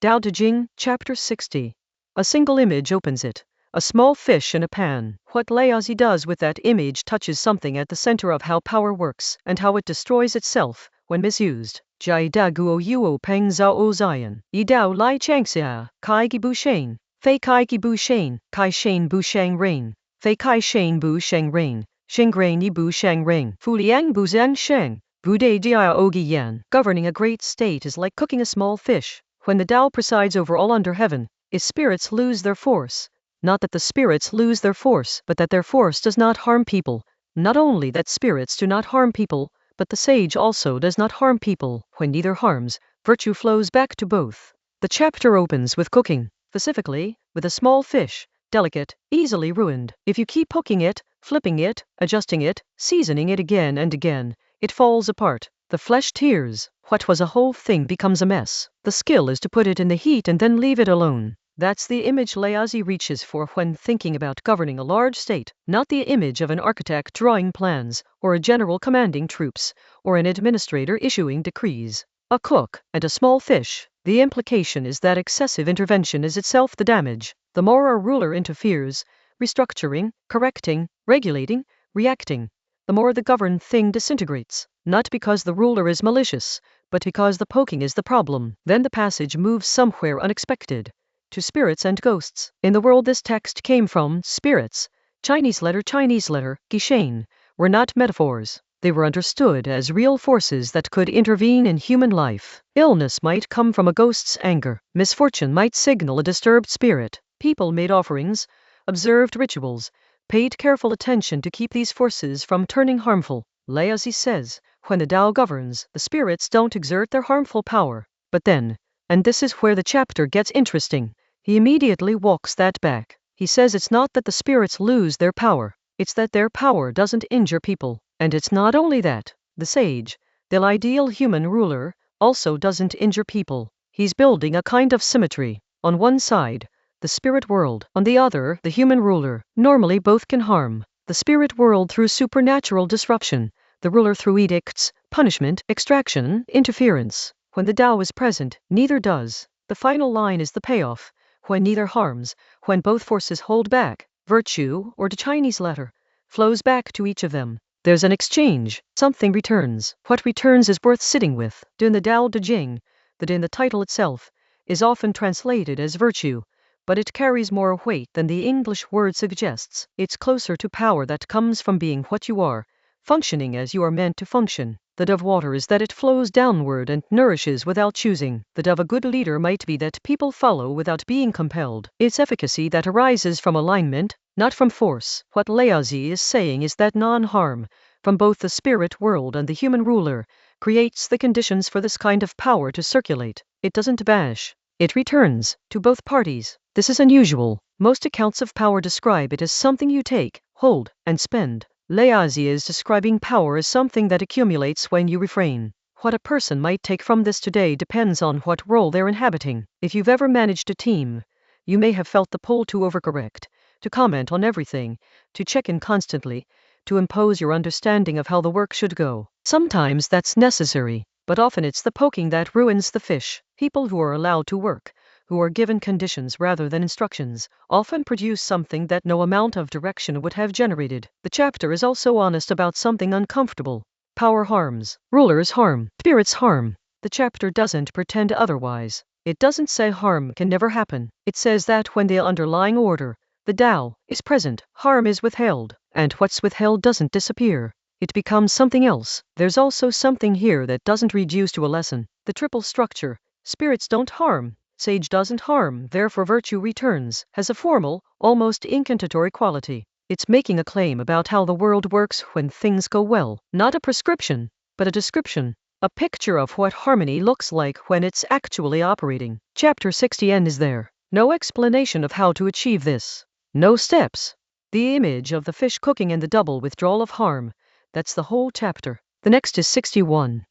Dao De Jing, Chapter 60. A single image opens it. A small fish in a pan. What Laozi does with that image touches something at the center of how power works, and how it destroys itself, when misused. Jai da guo yuo pēng zhao zian. Yi dao li tiānxià, kai gi bu shén. Fei kai gi bu shén, kai shén bu shèngrén. Fei kai shén bu shèngrén. Shèngrén yi bu shèngrén. Fu liǎng bu zhang shang. Bu de jiāo gi yan. Governing a great state is like cooking a small fish. When the Tao presides over all under heaven, its spirits lose their force. Not that the spirits lose their force, but that their force does not harm people. Not only that spirits do not harm people, but the sage also does not harm people. When neither harms, virtue flows back to both. The chapter opens with cooking, specifically, with a small fish, delicate, easily ruined. If you keep poking it, flipping it, adjusting it, seasoning it again and again, it falls apart. The flesh tears. What was a whole thing becomes a mess. The skill is to put it in the heat and then leave it alone. That's the image Laozi reaches for when thinking about governing a large state, not the image of an architect drawing plans, or a general commanding troops, or an administrator issuing decrees. A cook, and a small fish. The implication is that excessive intervention is itself the damage. The more a ruler interferes, restructuring, correcting, regulating, reacting, the more the governed thing disintegrates, not because the ruler is malicious, but because the poking is the problem. Then the passage moves somewhere unexpected, to spirits and ghosts. In the world this text came from, spirits, Chinese letter, shén, were not metaphors. They were understood as real forces that could intervene in human life. Illness might come from a ghost's anger. Misfortune might signal a disturbed spirit. People made offerings, observed rituals, paid careful attention to keep these forces from turning harmful. Laozi says, when the Tao governs, the spirits don't exert their harmful power. But then, and this is where the chapter gets interesting, he immediately walks that back. He says it's not that the spirits lose their power, it's that their power doesn't injure people. And it's not only that, the sage, the ideal human ruler, also doesn't injure people. He's building a kind of symmetry. On one side, the spirit world, on the other, the human ruler. Normally both can harm. The spirit world through supernatural disruption, the ruler through edicts, punishment, extraction, interference. When the Tao is present, neither does. The final line is the payoff. When neither harms, when both forces hold back, virtue, or the Chinese letter, flows back to each of them. There's an exchange. Something returns. What returns is worth sitting with. In the Dao De Jing, that in the title itself, is often translated as virtue, but it carries more weight than the English word suggests. It's closer to power that comes from being what you are, functioning as you are meant to function. The dove water is that it flows downward and nourishes without choosing. The dove a good leader might be that people follow without being compelled. Its efficacy that arises from alignment, not from force. What Laozi is saying is that non-harm, from both the spirit world and the human ruler, creates the conditions for this kind of power to circulate. It doesn't bash. It returns, to both parties. This is unusual. Most accounts of power describe it as something you take, hold, and spend. Laozi is describing power as something that accumulates when you refrain. What a person might take from this today depends on what role they're inhabiting. If you've ever managed a team, you may have felt the pull to overcorrect, to comment on everything, to check in constantly, to impose your understanding of how the work should go. Sometimes that's necessary, but often it's the poking that ruins the fish. People who are allowed to work, who are given conditions rather than instructions, often produce something that no amount of direction would have generated. The chapter is also honest about something uncomfortable. Power harms. Rulers harm. Spirits harm. The chapter doesn't pretend otherwise. It doesn't say harm can never happen. It says that when the underlying order, the Tao, is present, harm is withheld. And what's withheld doesn't disappear. It becomes something else. There's also something here that doesn't reduce to a lesson. The triple structure, spirits don't harm, sage doesn't harm, therefore virtue returns, has a formal, almost incantatory quality. It's making a claim about how the world works when things go well. Not a prescription, but a description. A picture of what harmony looks like when it's actually operating. Chapter 60n is there. No explanation of how to achieve this. No steps. The image of the fish cooking and the double withdrawal of harm. That's the whole chapter. The next is 61.